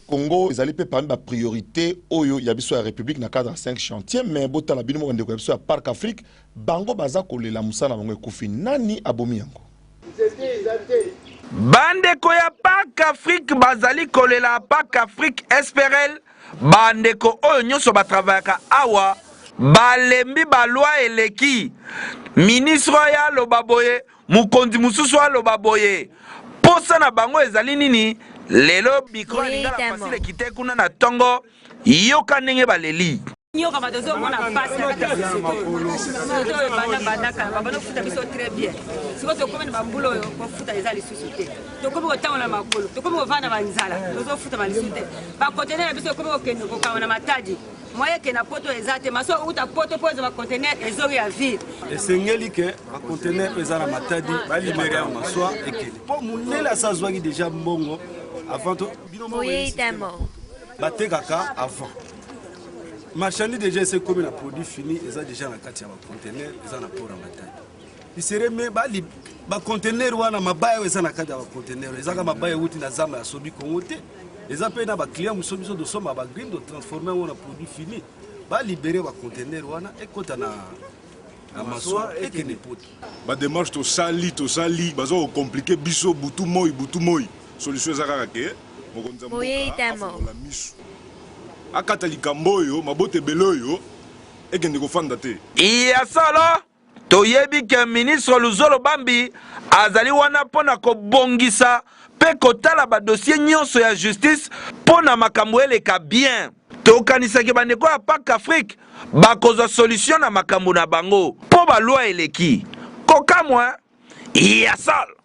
Congo ils allaient parmi la priorité oyo ya biso ya République na cadre 5 chantiers mais bota la bino ndeko biso ya Parc Afrique bango baza kolela musala bango ekufi nani abomi yango bandeko ya Parc Afrique bazali kolela Parc Afrique SPRL bandeko oyo nyonso batravayaka awa balembi balwa eleki ministre ya lobaboye mukonzi mususu ya lobaboye posa na bango ezali nini lelo bikro lingala fasile kite kuna na tongo yoka ndenge baleli nyoka batozo mona passe na kati ya soto bana bandaka babana futa biso très bien siko to komene bambulo yo ko futa ezali susute to komo tango na makolo to komo vana banzala tozo futa balisute ba conteneur biso komo okende ko kawana matadi moye ke na poto ezate maso uta poto poza ba conteneur ezori ya ville esengeli ke ba conteneur ezala matadi ba libérer maswa ekeli po munela sazwaki déjà mbongo avant to bino mo batekaka avant marchandi déjà c'est comme un produit fini ils ont déjà dans quatre conteneurs ils ont pour matadi il serait mais ba conteneur wana mabaya ils ont na quatre conteneurs ils ont mabaya wuti na zamba ya sobi kongote ils ont payé na ba client musobiso de soma ba green de transformer wana produit fini ba libérer ba conteneur wana et kota na amaso et que ne pot ba démarche to sali bazo compliqué biso butu moy solution ezaka ke mokonza la misu akata likambo yo mabote beloyo ekende kofanda te iya solo toyebi ke ministre Luzolo Bambi azali wana pona kobongisa pe kotala ba dossier nyonso ya justice pona makambo eleka bien tokanisa ke bandeko ya Parc Afrique bakozwa solution na makambo na bango po ba loi eleki kokamwa iya solo